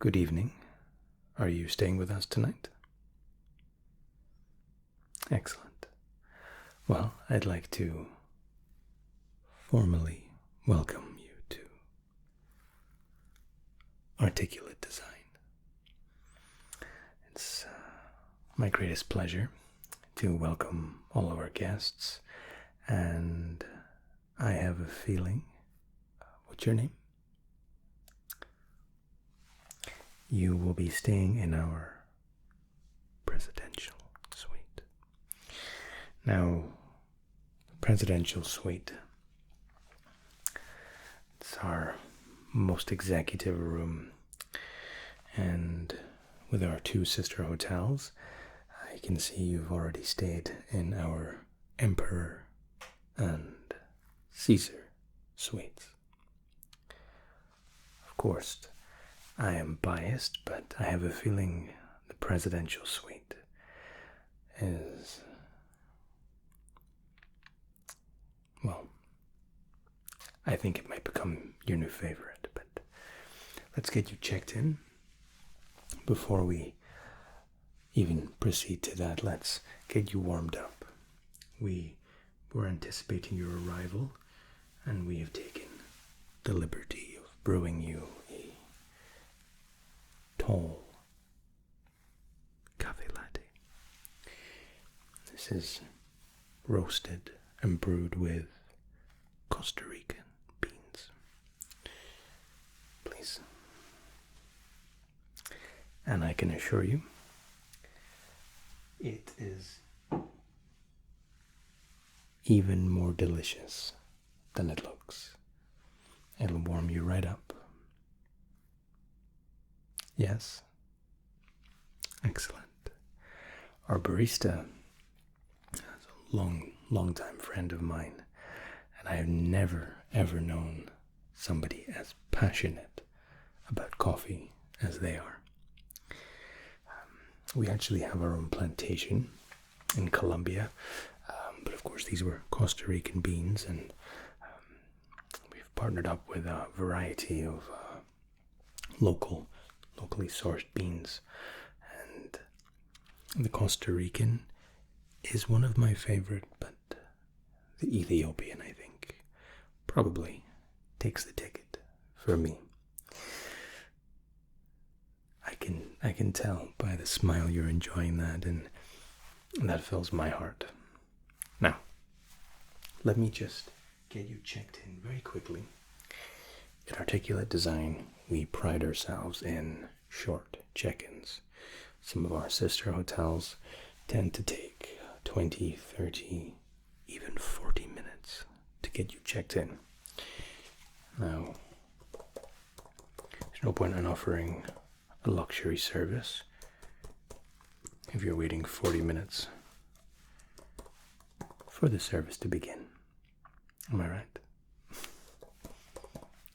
Good evening. Are you staying with us tonight? Excellent. Well, I'd like to formally welcome you to Articulate Design. It's my greatest pleasure to welcome all of our guests, and I have a feeling. What's your name? You will be staying in our presidential suite. Now, presidential suite, it's our most executive room, and with our two sister hotels, I can see you've already stayed in our Emperor and Caesar suites. Of course, I am biased, but I have a feeling the presidential suite is, well, I think it might become your new favorite, but let's get you checked in. Before we even proceed to that, let's get you warmed up. We were anticipating your arrival, and we have taken the liberty of brewing you a tall cafe latte. This is roasted and brewed with Costa Rican beans. Please. And I can assure you, it is even more delicious than it looks. It'll warm you right up. Yes? Excellent. Our barista is a long-time friend of mine, and I have never, ever known somebody as passionate about coffee as they are. We actually have our own plantation in Colombia, but of course these were Costa Rican beans, and we've partnered up with a variety of locally sourced beans, and the Costa Rican is one of my favorite, but the Ethiopian, I think, probably takes the ticket for me. I can tell by the smile you're enjoying that, and that fills my heart. Now, let me just get you checked in very quickly. At Articulate Design, we pride ourselves in short check-ins. Some of our sister hotels tend to take 20, 30, even 40 minutes to get you checked in. Now, there's no point in offering a luxury service if you're waiting 40 minutes for the service to begin. Am I right?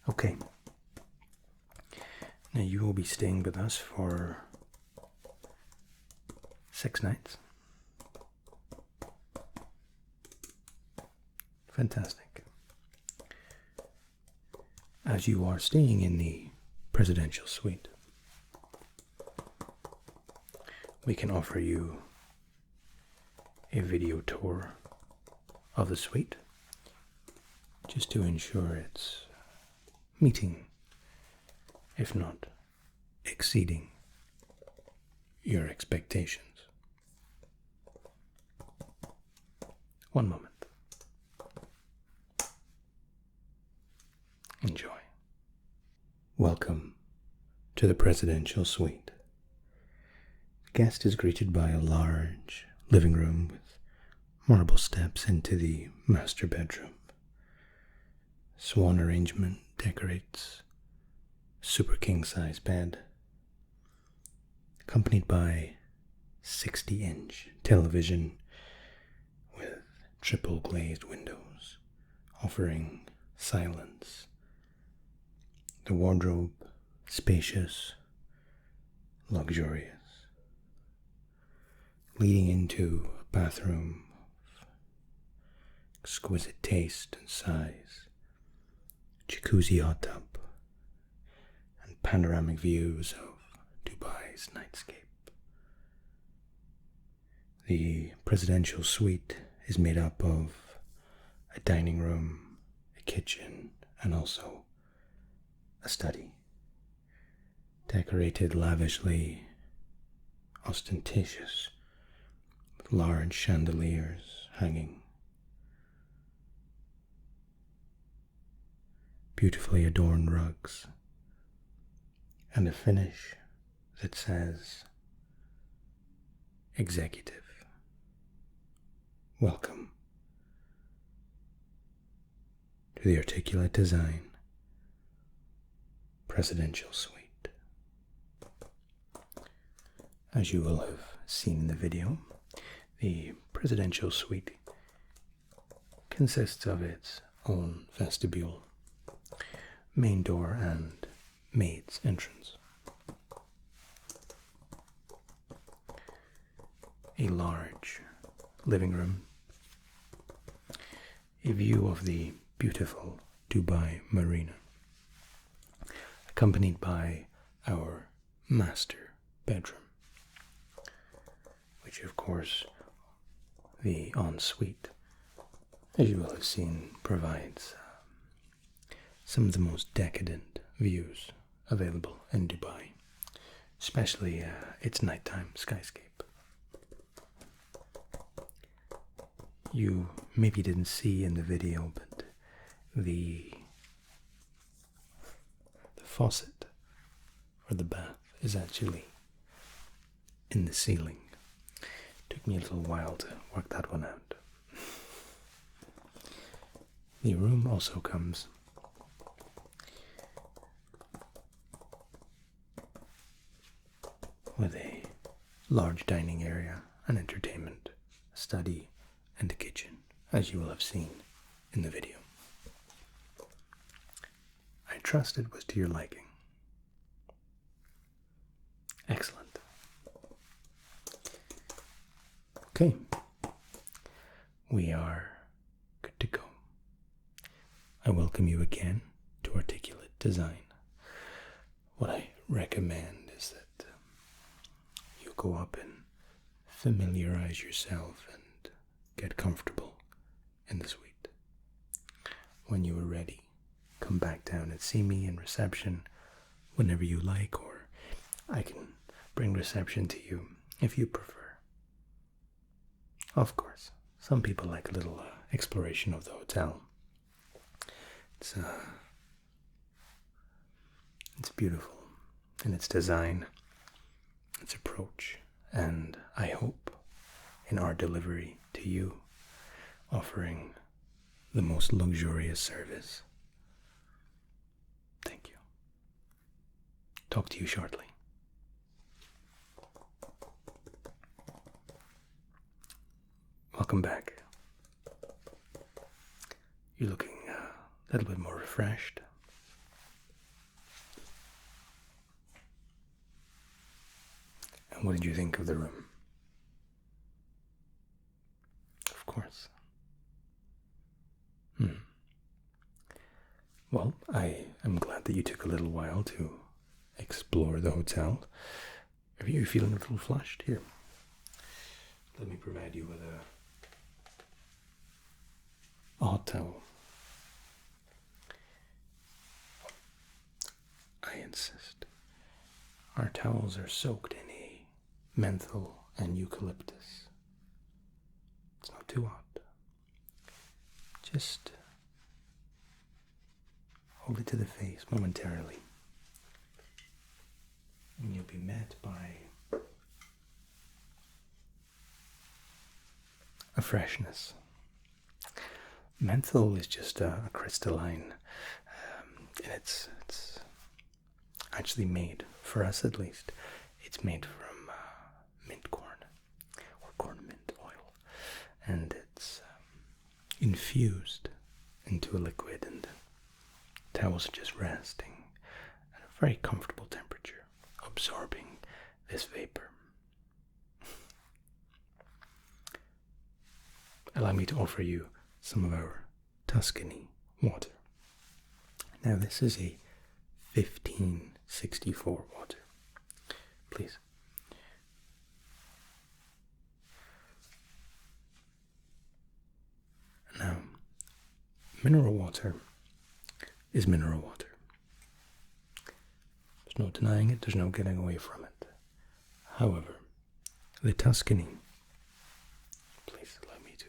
Okay. Now you will be staying with us for 6 nights. Fantastic. As you are staying in the presidential suite, we can offer you a video tour of the suite, just to ensure it's meeting, if not exceeding, your expectations. One moment. Enjoy. Welcome to the presidential suite. The guest is greeted by a large living room with marble steps into the master bedroom. Swan arrangement decorates super king-size bed, accompanied by 60-inch television with triple glazed windows, offering silence. The wardrobe, spacious, luxurious, leading into a bathroom of exquisite taste and size, jacuzzi hot tub, and panoramic views of paradise nightscape. The presidential suite is made up of a dining room, a kitchen, and also a study, decorated lavishly, ostentatious, with large chandeliers hanging, beautifully adorned rugs, and a finish that says, "Executive, welcome to the Articulate Design Presidential Suite." As you will have seen in the video, the Presidential Suite consists of its own vestibule, main door, and maid's entrance. A large living room, a view of the beautiful Dubai Marina, accompanied by our master bedroom, which of course the ensuite, as you will have seen, provides some of the most decadent views available in Dubai, especially its nighttime skyscape. You maybe didn't see in the video, but the faucet for the bath is actually in the ceiling. Took me a little while to work that one out. The room also comes with a large dining area, an entertainment, a study, and a kitchen, as you will have seen in the video. I trust it was to your liking. Excellent. Okay, we are good to go. I welcome you again to Articulate Design. What I recommend is that you go up and familiarize yourself and get comfortable in the suite. When you are ready, come back down and see me in reception whenever you like, or I can bring reception to you if you prefer. Of course, some people like a little exploration of the hotel. It's beautiful in its design, its approach, and I hope in our delivery to you, offering the most luxurious service. Thank you. Talk to you shortly. Welcome back. You're looking a little bit more refreshed. And what did you think of the room? Of course. Well, I am glad that you took a little while to explore the hotel. Are you feeling a little flushed? Here, let me provide you with a hot towel. I insist. Our towels are soaked in a menthol and eucalyptus. It's not too hot. Just hold it to the face momentarily, and you'll be met by a freshness. Menthol is just a crystalline, and it's actually made, for us at least, it's made from mint corn, or corn mint oil, and it's infused into a liquid, and towels are just resting at a very comfortable temperature, absorbing this vapor. Allow me to offer you some of our Tuscany Water. Now this is a 1564 water, please. Now, mineral water is mineral water. There's no denying it, there's no getting away from it. However, the Tuscany, please allow me to.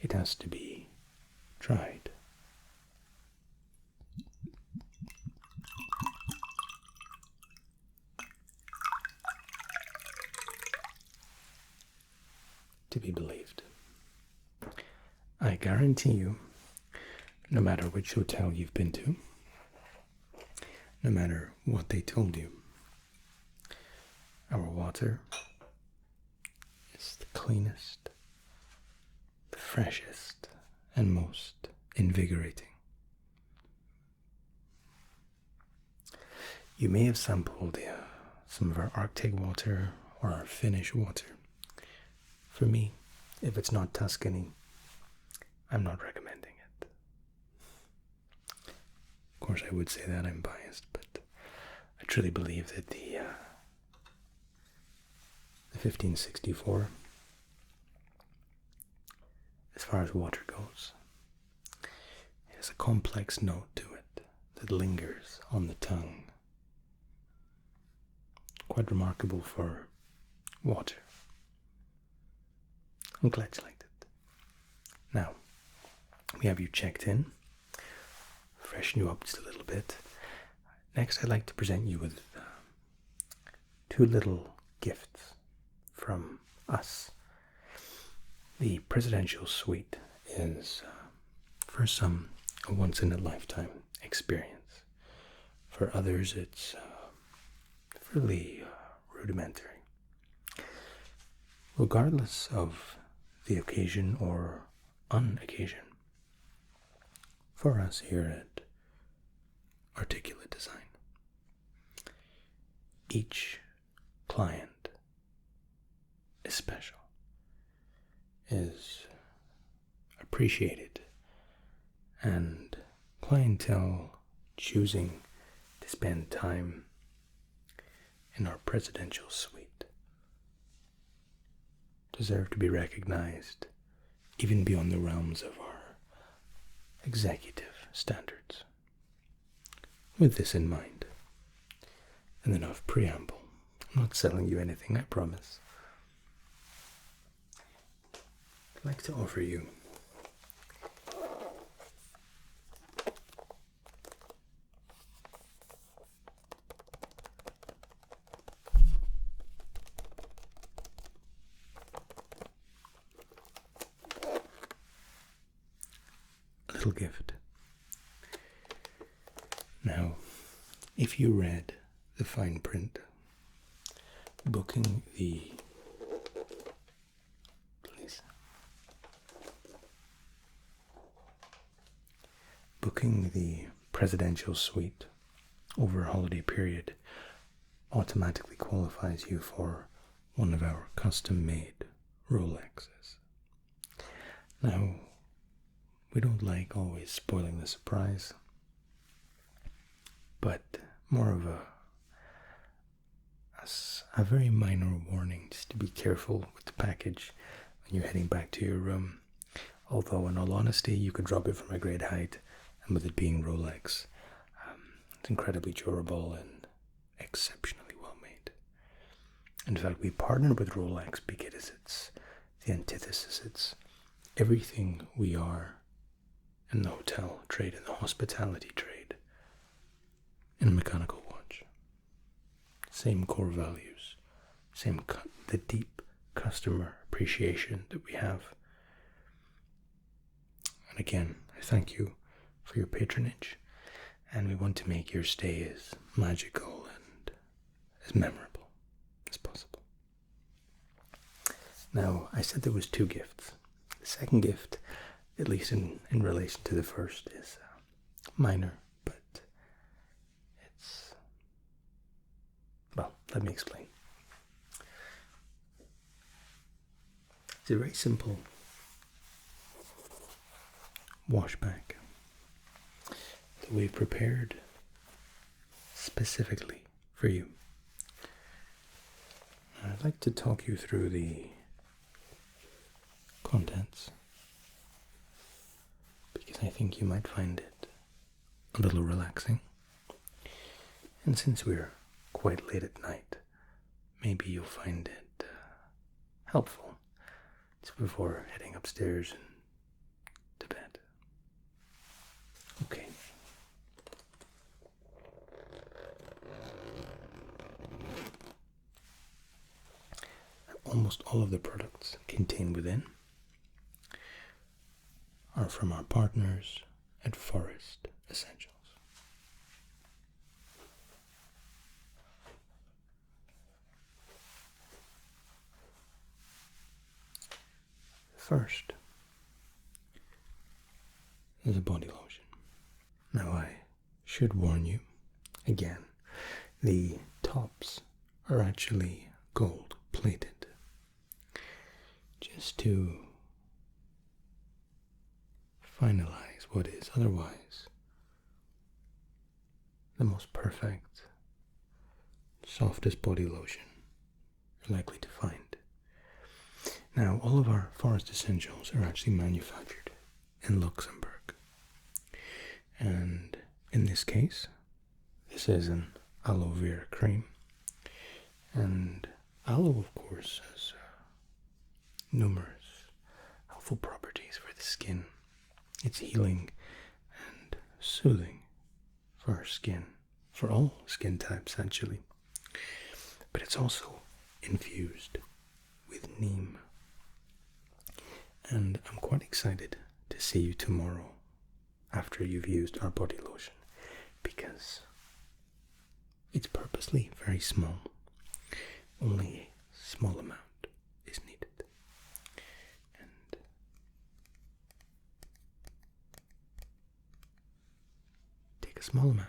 It has to be tried. To be believed. I guarantee you, no matter which hotel you've been to, no matter what they told you, our water is the cleanest, the freshest, and most invigorating. You may have sampled some of our Arctic water or our Finnish water. For me, if it's not Tuscany, I'm not recommending it. Of course, I would say that I'm biased, but I truly believe that the 1564, as far as water goes, has a complex note to it that lingers on the tongue. Quite remarkable for water. I'm glad you liked it. Now, we have you checked in, freshen you up just a little bit. Next, I'd like to present you with two little gifts from us. The presidential suite is, for some, a once-in-a-lifetime experience. For others, it's fairly rudimentary. Regardless of the occasion or unoccasion, for us here at Articulate Design, each client is special, is appreciated, and clientele choosing to spend time in our presidential suite deserve to be recognized even beyond the realms of our executive standards. With this in mind, and enough preamble, I'm not selling you anything, I promise. I'd like to offer you little gift. Now, if you read the fine print, booking the presidential suite over a holiday period automatically qualifies you for one of our custom-made Rolexes. Now, we don't like always spoiling the surprise, but more of a very minor warning, just to be careful with the package when you're heading back to your room. Although, in all honesty, you could drop it from a great height, and with it being Rolex, it's incredibly durable and exceptionally well made. In fact, we partnered with Rolex because it's the antithesis. It's everything we are in the hotel trade, in the hospitality trade, in a mechanical watch. Same core values, the deep customer appreciation that we have. And again, I thank you for your patronage, and we want to make your stay as magical and as memorable as possible. Now, I said there was two gifts. The second gift, at least in relation to the first, is minor, but it's, well, let me explain. It's a very simple wash bag that we've prepared specifically for you. I'd like to talk you through the contents because I think you might find it a little relaxing. And since we're quite late at night, maybe you'll find it helpful just before heading upstairs and to bed. Okay. Almost all of the products contained within are from our partners at Forest Essentials. First is a body lotion. Now I should warn you, again, the tops are actually gold plated. Just to finalize what is otherwise the most perfect, softest body lotion you're likely to find. Now, all of our Forest Essentials are actually manufactured in Luxembourg. And in this case, this is an aloe vera cream. And aloe, of course, has numerous helpful properties for the skin. It's healing and soothing for our skin, for all skin types actually. But it's also infused with neem. And I'm quite excited to see you tomorrow after you've used our body lotion because it's purposely very small. Only a small amount is needed. And take a small amount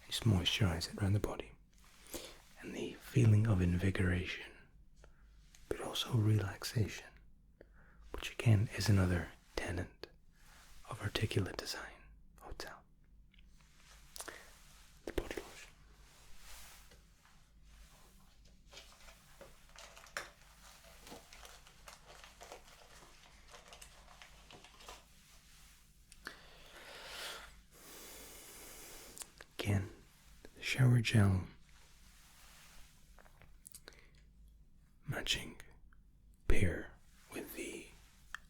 and just moisturize it around the body. And the feeling of invigoration, but also relaxation, which again is another tenet of Articulate Design Hotel. The body lotion. Again, the shower gel matching pair with the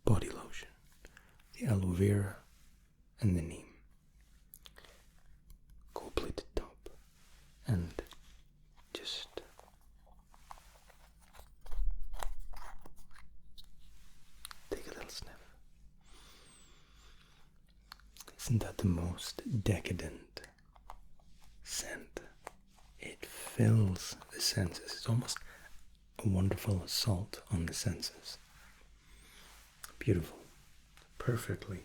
body lotion, the aloe vera and the neem. Gold plated top. And just take a little sniff. Isn't that the most decadent scent? It fills the senses. It's almost a wonderful assault on the senses. Beautiful, perfectly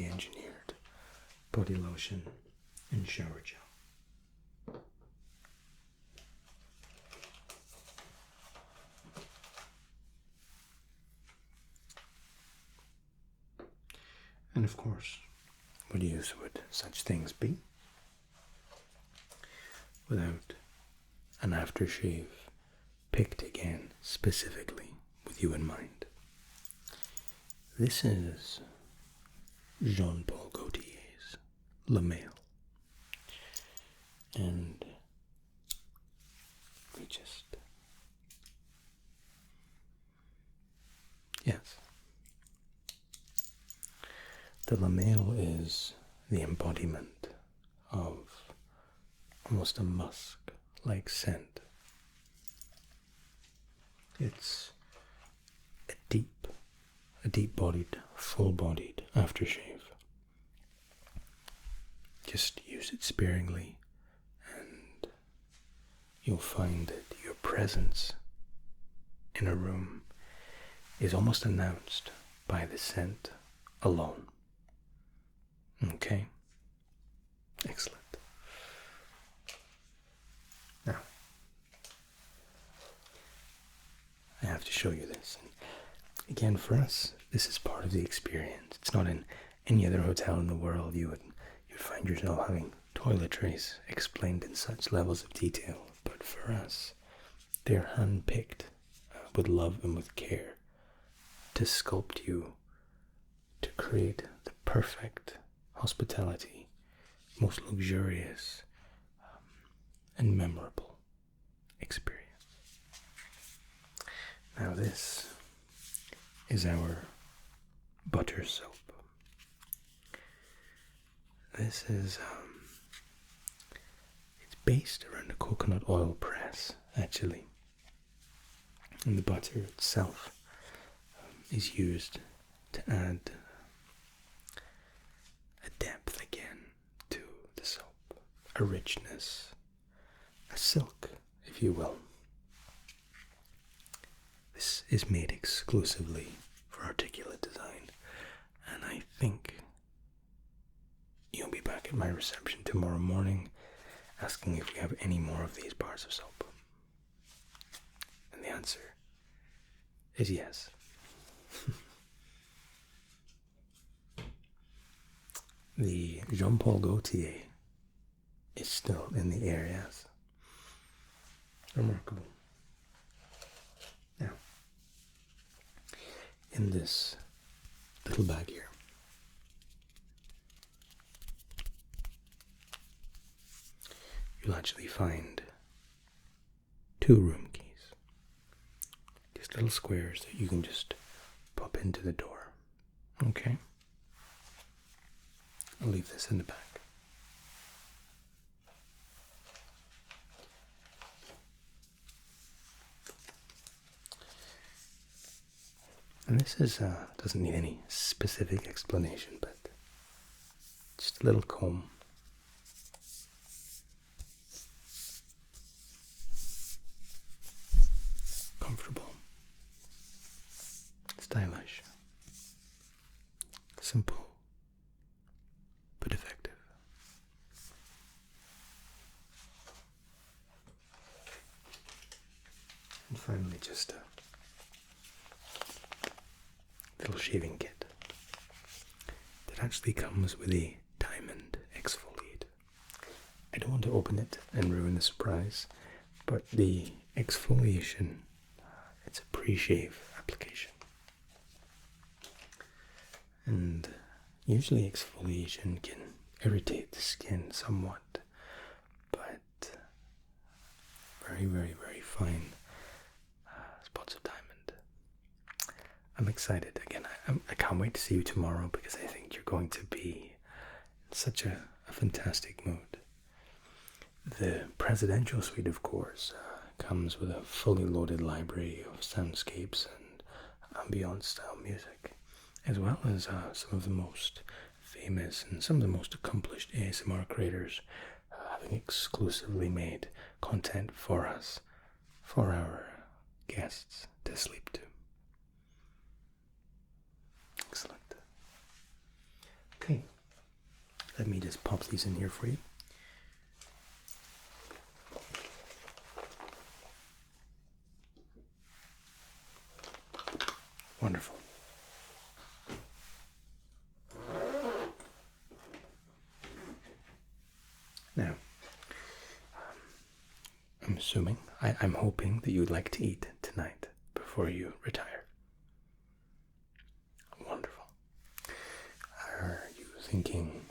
engineered body lotion and shower gel. And of course, what use would such things be without an aftershave picked again specifically with you in mind? This is Jean-Paul Gaultier's La Mail. And we just... Yes. The La Mail is the embodiment of almost a musk-like scent. It's a deep-bodied, full-bodied aftershave. Just use it sparingly and you'll find that your presence in a room is almost announced by the scent alone. Okay? Excellent. Now, I have to show you this. again, for us, this is part of the experience. It's not in any other hotel in the world you'd find yourself having toiletries explained in such levels of detail. But for us, they're handpicked with love and with care to sculpt you to create the perfect hospitality, most luxurious and memorable experience. Now this is our butter soap. This is, it's based around a coconut oil press, actually. And the butter itself is used to add a depth again to the soap, a richness, a silk, if you will. This is made exclusively for articulate design, and I think you'll be back at my reception tomorrow morning asking if we have any more of these bars of soap. And the answer is yes. The Jean-Paul Gaultier is still in the air, yes. Remarkable. Now, in this little bag here, you'll actually find 2 room keys. These little squares that you can just pop into the door. Okay? I'll leave this in the back. And this is doesn't need any specific explanation, but just a little comb. Comfortable, stylish, simple, but effective. And finally, just a little shaving kit that actually comes with a diamond exfoliate. I don't want to open it and ruin the surprise, but the exfoliation, it's a pre-shave application. And usually exfoliation can irritate the skin somewhat, but very, very, very fine spots of diamond. I'm excited. Again, I can't wait to see you tomorrow because I think you're going to be in such a fantastic mood. The presidential suite, of course, comes with a fully loaded library of soundscapes and ambient style music, as well as some of the most famous and some of the most accomplished ASMR creators having exclusively made content for us, for our guests to sleep to. Excellent. Okay, let me just pop these in here for you. Wonderful. Now, I'm assuming, I'm hoping that you'd like to eat tonight before you retire. Wonderful. Are you thinking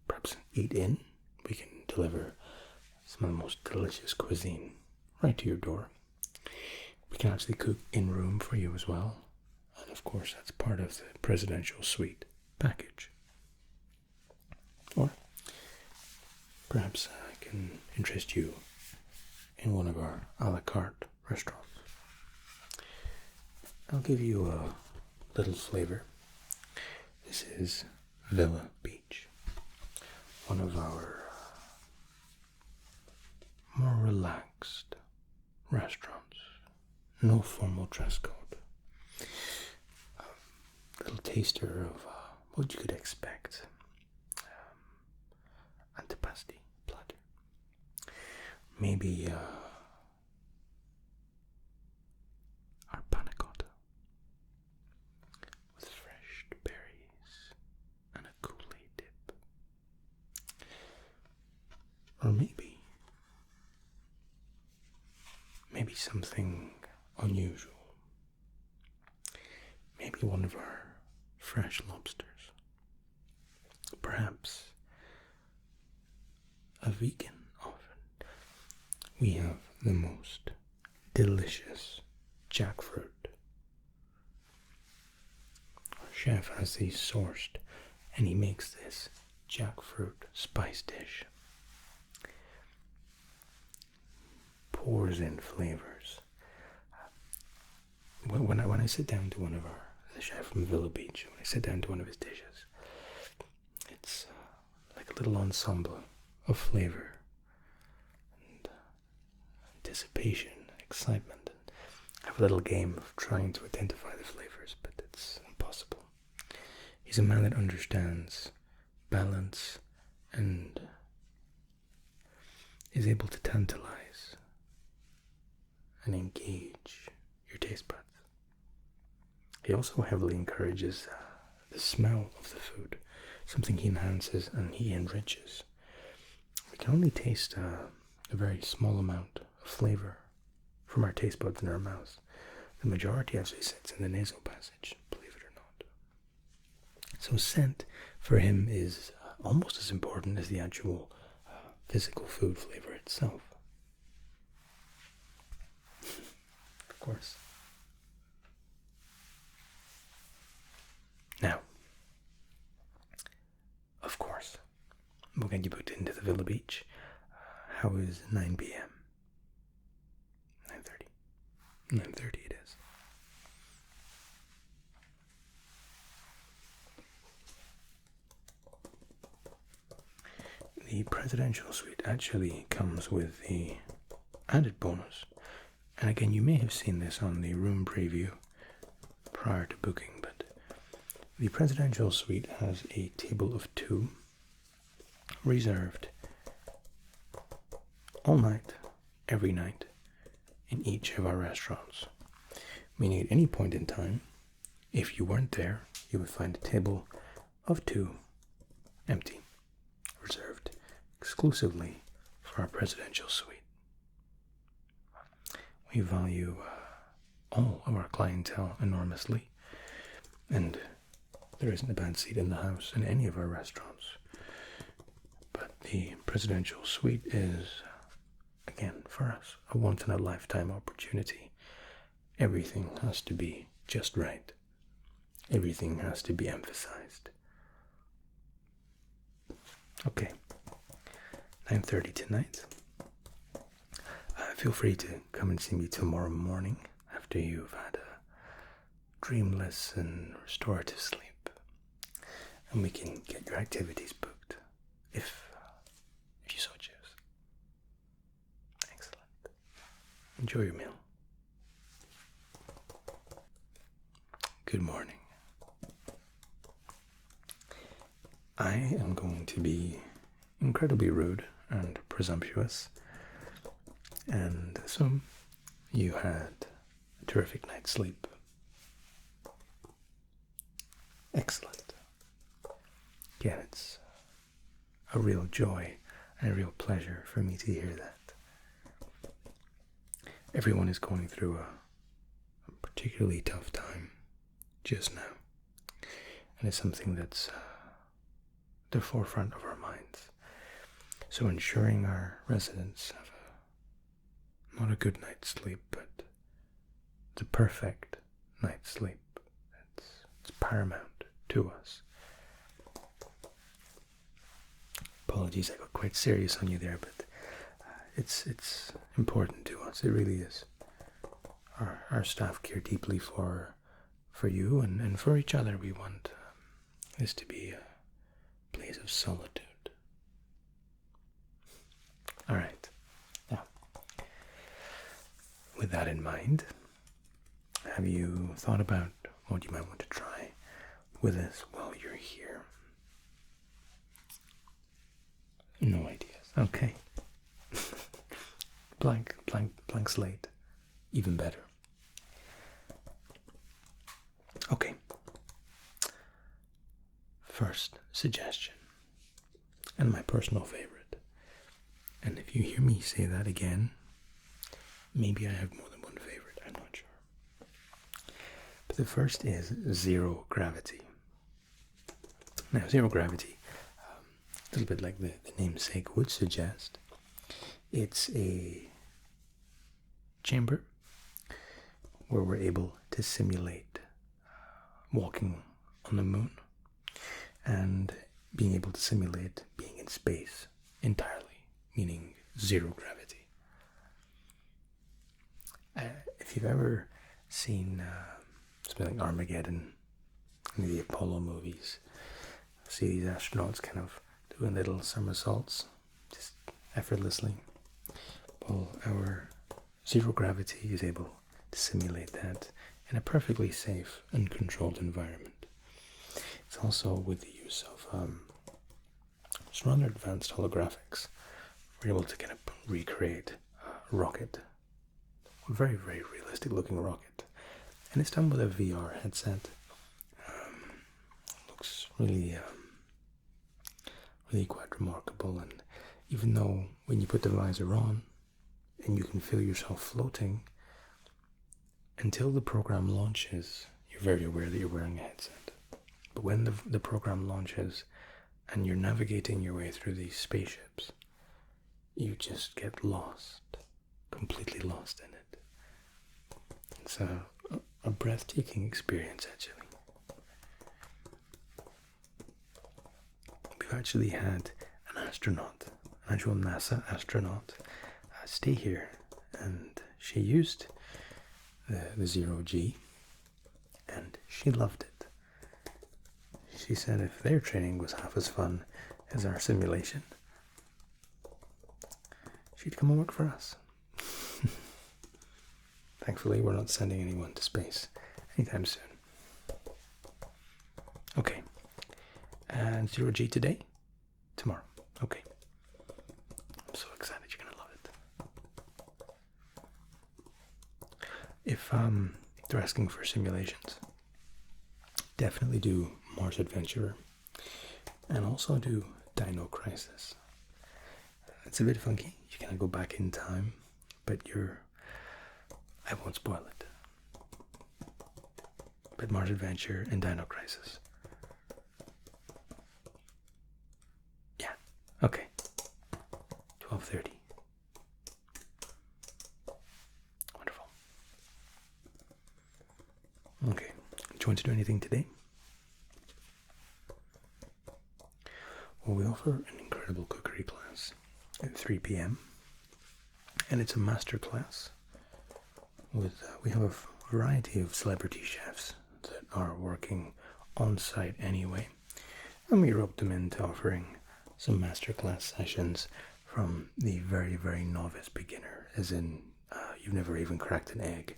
perhaps eat in? We can deliver some of the most delicious cuisine right to your door. We can actually cook in room for you as well. And of course, that's part of the presidential suite package. Or perhaps I can interest you in one of our a la carte restaurants. I'll give you a little flavor. This is Villa Beach, one of our more relaxed restaurants. No formal dress code. A little taster of what you could expect. Antipasti platter. Maybe our panna cotta. Or maybe something unusual. Maybe one of our fresh lobsters. Perhaps a vegan oven. We have the most delicious jackfruit. Our chef has these sourced, and he makes this jackfruit spice dish. Pours in flavors. When I sit down to the chef from Villa Beach, when I sit down to one of his dishes, it's like a little ensemble of flavor and anticipation, excitement. And I have a little game of trying to identify the flavors, but it's impossible. He's a man that understands balance and is able to tantalize and engage your taste buds. He also heavily encourages the smell of the food, something he enhances and he enriches. We can only taste a very small amount of flavor from our taste buds in our mouths. The majority actually sits in the nasal passage, believe it or not. So scent for him is almost as important as the actual physical food flavor itself. Of course. Now, of course, we'll get you booked into the Villa Beach. How is 9 p.m.? 9:30. 9:30 it is. The presidential suite actually comes with the added bonus. And again, you may have seen this on the room preview prior to booking, but the presidential suite has a table of 2 reserved all night, every night, in each of our restaurants. Meaning at any point in time, if you weren't there, you would find a table of 2 empty, reserved exclusively for our presidential suite. We value all of our clientele enormously, and there isn't a bad seat in the house in any of our restaurants. But the presidential suite is, again, for us, a once-in-a-lifetime opportunity. Everything has to be just right. Everything has to be emphasized. Okay, 9:30 tonight. Feel free to come and see me tomorrow morning after you've had a dreamless and restorative sleep, and we can get your activities booked if you so choose. Excellent. Enjoy your meal. Good morning. I am going to be incredibly rude and presumptuous, and so you had a terrific night's sleep. Excellent. Again, it's a real joy and a real pleasure for me to hear that. Everyone is going through a particularly tough time just now, and it's something that's the forefront of our minds. So ensuring our residents have not a good night's sleep, but the perfect night's sleep. It's paramount to us. Apologies, I got quite serious on you there, but it's important to us. It really is. Our staff care deeply for you and for each other. We want this to be a place of solitude. All right. Now, with that in mind, have you thought about what you might want to try with us while you're here? No ideas. Okay. blank slate. Even better. Okay. First suggestion, and my personal favorite, And if you hear me say that again, maybe I have more than one favorite, I'm not sure. But the first is zero gravity. Now, zero gravity, a little bit like the namesake would suggest, it's a chamber where we're able to simulate walking on the moon and being able to simulate being in space entirely, meaning zero gravity. If you've ever seen something like Armageddon, in the Apollo movies, see these astronauts kind of doing little somersaults, just effortlessly. Well, our zero gravity is able to simulate that in a perfectly safe and controlled environment. It's also with the use of some rather advanced holographics. We're able to kind of recreate a rocket, a very, very realistic looking rocket. And it's done with a VR headset. Looks really, really quite remarkable. And even though when you put the visor on and you can feel yourself floating, until the program launches, you're very aware that you're wearing a headset. But when the program launches and you're navigating your way through these spaceships, you just get lost, completely lost in it. It's a breathtaking experience, actually. We've actually had an astronaut, an actual NASA astronaut, stay here, and she used the zero-G, and she loved it. She said if their training was half as fun as our simulation, she'd come and work for us. Thankfully, we're not sending anyone to space anytime soon. Okay. And zero-G today? Tomorrow. Okay. I'm so excited, you're gonna love it. If they're asking for simulations, definitely do Mars Adventurer, and also do Dino Crisis. It's a bit funky. You kind of go back in time, but I won't spoil it. But Mars Adventure and Dino Crisis. Yeah. Okay. 12:30. Wonderful. Okay. Do you want to do anything today? Well, we offer an incredible cookery class at 3 p.m. and it's a master class with we have a variety of celebrity chefs that are working on site anyway, and we rope them into offering some masterclass sessions from the very, very novice beginner, as in you've never even cracked an egg,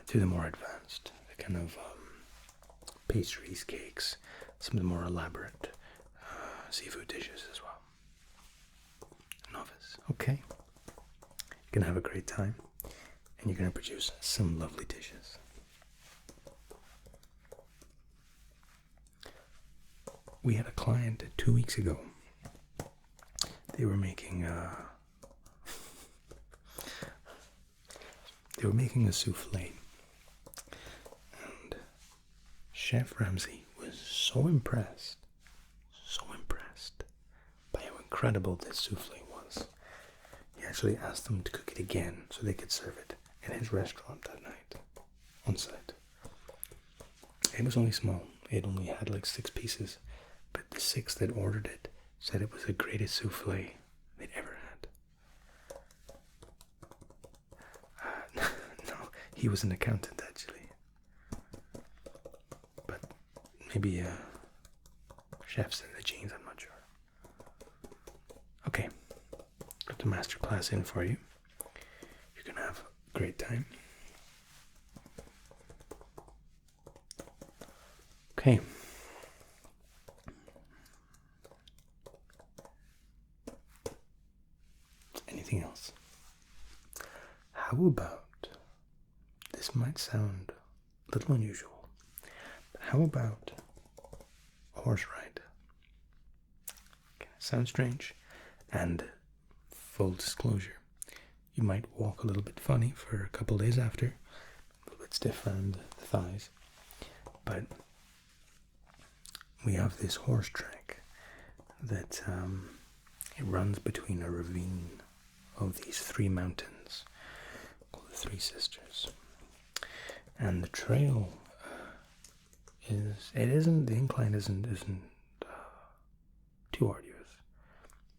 to the more advanced, the kind of pastries, cakes, some of the more elaborate seafood dishes as well. Novice, okay. You're gonna have a great time, and you're gonna produce some lovely dishes. We had a client 2 weeks ago. They were making a souffle, and Chef Ramsay was so impressed by how incredible this souffle was. He actually asked them to cook it again so they could serve it in his restaurant that night on site. It was only small. It only had like 6 pieces, but the 6 that ordered it said it was the greatest souffle they'd ever had. No, he was an accountant actually, but maybe chefs in the genes, I'm not sure. Okay, got the master class in for you. You're gonna have a great time. Okay. Anything else? How about, this might sound a little unusual, but how about a horse ride? Okay, sounds strange and full disclosure. You might walk a little bit funny for a couple days after, a little bit stiff around the thighs, but we have this horse track that it runs between a ravine of these three mountains called the Three Sisters, and the trail the incline isn't too arduous,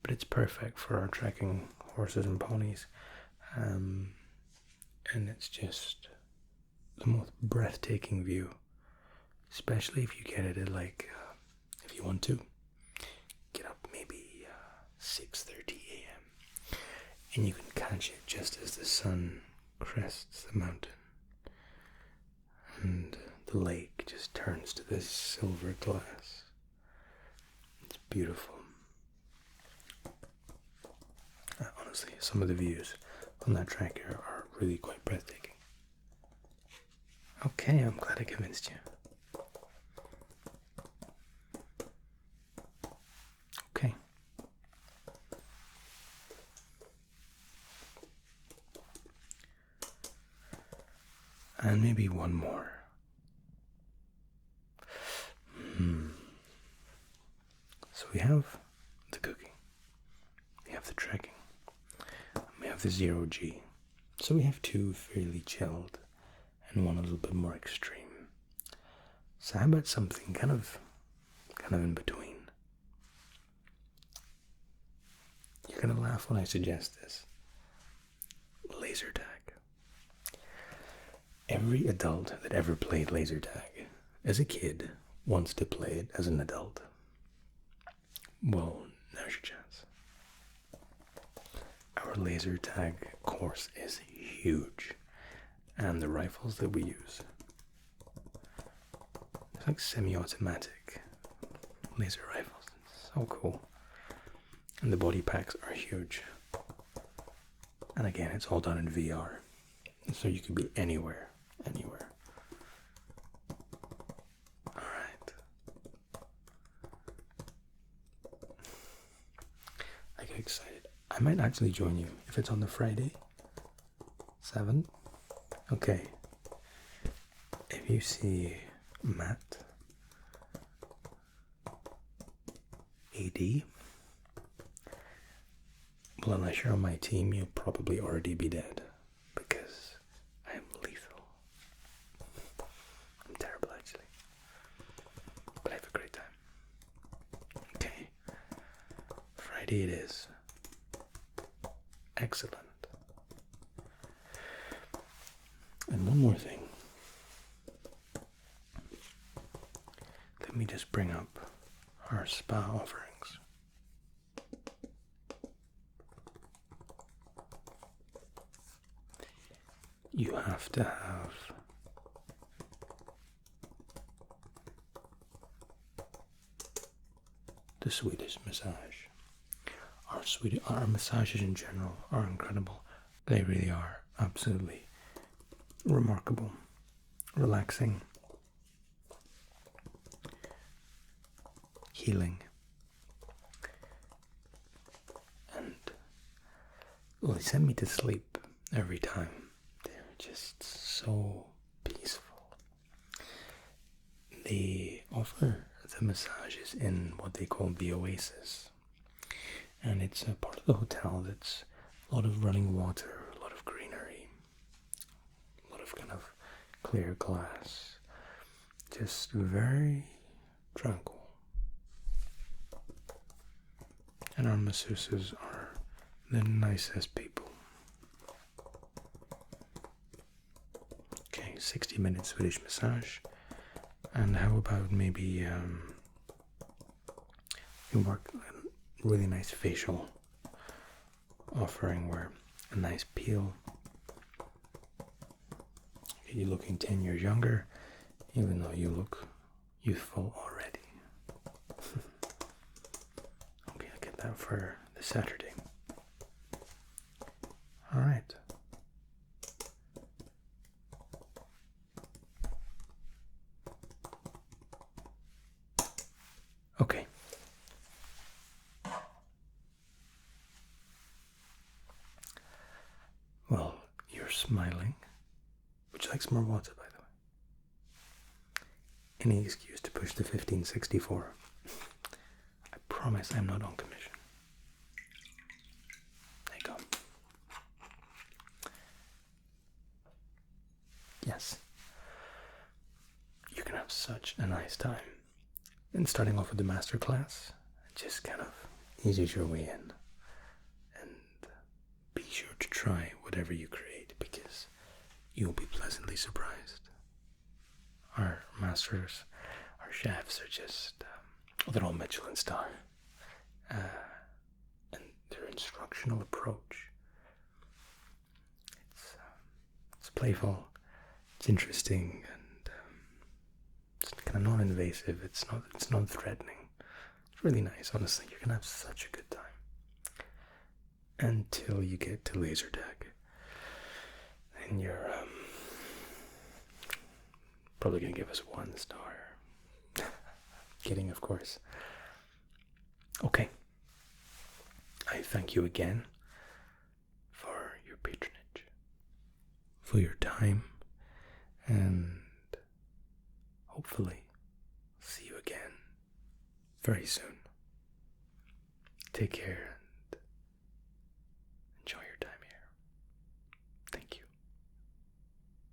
but it's perfect for our tracking horses and ponies, and it's just the most breathtaking view, especially if you get it at if you want to get up maybe 6:30 a.m. and you can catch it just as the sun crests the mountain and the lake just turns to this silver glass. It's beautiful. Honestly, some of the views on that track are really quite breathtaking. Okay, I'm glad I convinced you. Okay. And maybe one more. So we have the cooking, we have the trekking, we have the 0G. So we have two fairly chilled and one a little bit more extreme. So how about something kind of in between? You're gonna laugh when I suggest this. Laser tag. Every adult that ever played laser tag as a kid wants to play it as an adult. Well, now's your chance. Our laser tag course is huge, and the rifles that we use, it's like semi-automatic laser rifles. It's so cool. And the body packs are huge. And again, it's all done in VR, so you can be anywhere. Alright. I get excited. I might actually join you if it's on the Friday. 7? Okay. If you see Matt AD, well, unless you're on my team, you'll probably already be dead, because I am lethal. I'm terrible, actually. But I have a great time. Okay. Friday it is. Excellent. And one more thing. Let me just bring up our spa offerings. You have to have the Swedish massage. Our massages in general are incredible. They really are absolutely remarkable, relaxing, healing, and well, they send me to sleep every time. They're just so peaceful. They offer the massages in what they call the Oasis, and it's a part of the hotel that's a lot of running water, a lot of greenery, a lot of kind of clear glass, just very tranquil. And our masseuses are the nicest people. Okay, 60-minute Swedish massage. And how about maybe you work a really nice facial offering where a nice peel, get you looking 10 years younger, even though you look youthful already. Okay, I'll get that for the Saturday. Alright. Okay. smiling. Would you like some more water, by the way? Any excuse to push the 1564. I promise I'm not on commission. There you go. Yes. You can have such a nice time. And starting off with the master class, just kind of eases your way in. And be sure to try whatever you create, because you'll be pleasantly surprised. Our masters, our chefs are just, they're all Michelin star. And their instructional approach, it's playful, it's interesting, and it's kind of non-invasive. It's not threatening. It's really nice, honestly. You're gonna have such a good time until you get to laser tag, and you're probably gonna give us 1 star. Kidding, of course. Okay. I thank you again for your patronage, for your time, and hopefully see you again very soon. Take care.